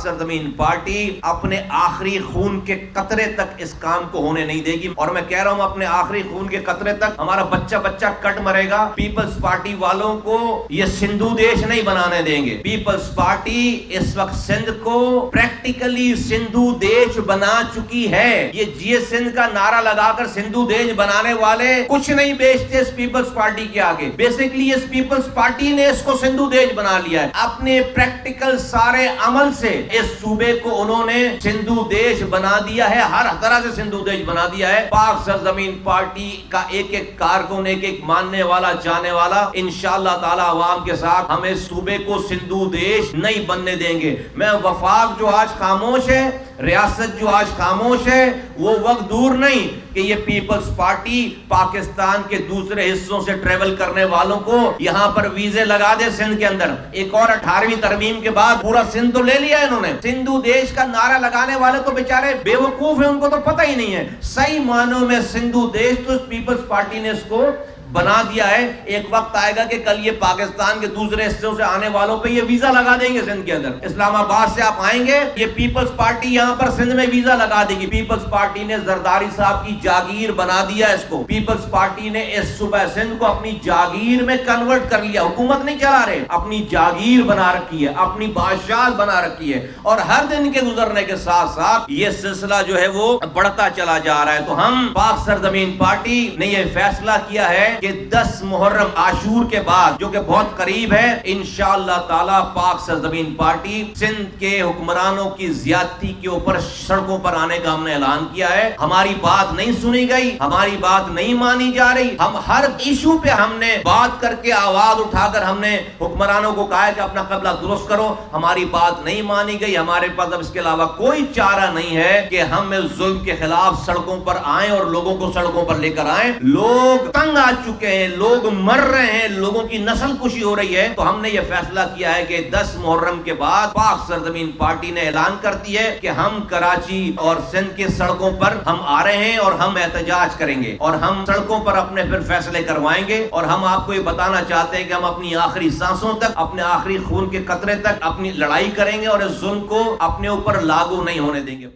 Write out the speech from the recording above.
سرزمین پارٹی اپنے آخری خون کے قطرے تک اس کام کو ہونے نہیں دے گی، اور میں کہہ رہا ہوں اپنے آخری خون کے قطرے تک ہمارا بچہ کٹ مرے گا۔ پیپلز پارٹی والوں کو یہ سندھو دیش نہیں بنانے دیں گے۔ پیپلز پارٹی اس وقت سندھ کو پریکٹیکلی سندھو دیش بنا چکی ہے۔ یہ جی ایس سندھ کا نعرہ لگا کر سندھو دیش بنانے والے کچھ نہیں بیچتے اس پیپلز پارٹی کے آگے۔ بیسیکلی اس پیپلز پارٹی نے اس کو سندھو دیش بنا لیا ہے۔ اپنے پریکٹیکل سارے عمل سے اس صوبے کو انہوں نے سندھو دیش بنا دیا ہے، ہر طرح سے سندھو دیش بنا دیا ہے۔ پاک سرزمین پارٹی کا ایک ایک کارکن، ایک ایک ماننے والا، جانے والا انشاءاللہ تعالی عوام کے ساتھ ہم اس صوبے کو سندھو دیش نہیں بننے دیں گے۔ میں وفاق جو آج خاموش ہے، ریاست جو آج خاموش ہے، وہ وقت دور نہیں کہ یہ پیپلز پارٹی پاکستان کے دوسرے حصوں سے ٹریول کرنے والوں کو یہاں پر ویزے لگا دے سندھ کے اندر۔ ایک اور 18ویں ترمیم کے بعد پورا سندھ تو لے لیا انہوں نے۔ سندھو دیش کا نعرہ لگانے والے تو بیچارے بے وقوف ہیں، ان کو تو پتہ ہی نہیں ہے۔ صحیح معنوں میں سندھو دیش تو پیپلز پارٹی نے اس کو بنا دیا ہے۔ ایک وقت آئے گا کہ کل یہ پاکستان کے دوسرے حصوں سے آنے والوں پہ یہ ویزا لگا دیں گے سندھ کے اندر۔ اسلام آباد سے آپ آئیں گے، یہ پیپلز پارٹی یہاں پر سندھ میں ویزا لگا دے گی۔ پیپلز پارٹی نے زرداری صاحب کی جاگیر بنا دیا اس کو۔ پیپلز پارٹی نے اس صوبہ سندھ کو اپنی جاگیر میں کنورٹ کر لیا۔ حکومت نہیں چلا رہے، اپنی جاگیر بنا رکھی ہے، اپنی بادشاہت بنا رکھی ہے، اور ہر دن کے گزرنے کے ساتھ ساتھ یہ سلسلہ جو ہے وہ بڑھتا چلا جا رہا ہے۔ تو ہم پاک سرزمین پارٹی نے یہ فیصلہ کیا ہے کہ 10 محرم عاشور کے بعد، جو کہ بہت قریب ہے، انشاءاللہ تعالی پاک سرزمین پارٹی سندھ کے حکمرانوں کی زیادتی کے اوپر سڑکوں پر آنے کا ہم نے اعلان کیا ہے۔ ہماری بات نہیں سنی گئی، ہماری بات نہیں مانی جا رہی۔ ہم ہر ایشو پہ ہم نے بات کر کے آواز اٹھا کر ہم نے حکمرانوں کو کہا ہے کہ اپنا قبلہ درست کرو، ہماری بات نہیں مانی گئی۔ ہمارے پاس اب اس کے علاوہ کوئی چارہ نہیں ہے کہ ہم اس ظلم کے خلاف سڑکوں پر آئیں اور لوگوں کو سڑکوں پر لے کر آئیں۔ لوگ تنگ آ چکے ہیں، لوگ مر رہے ہیں، لوگوں کی نسل کشی ہو رہی ہے۔ تو ہم نے یہ فیصلہ کیا ہے کہ 10 محرم کے بعد پاک سرزمین پارٹی نے اعلان کرتی ہے کہ ہم کراچی اور سندھ کے سڑکوں پر ہم آ رہے ہیں اور ہم احتجاج کریں گے، اور ہم سڑکوں پر اپنے پھر فیصلے کروائیں گے۔ اور ہم آپ کو یہ بتانا چاہتے ہیں کہ ہم اپنی آخری سانسوں تک، اپنے آخری خون کے قطرے تک اپنی لڑائی کریں گے اور اس ظلم کو اپنے اوپر لاگو نہیں ہونے دیں گے۔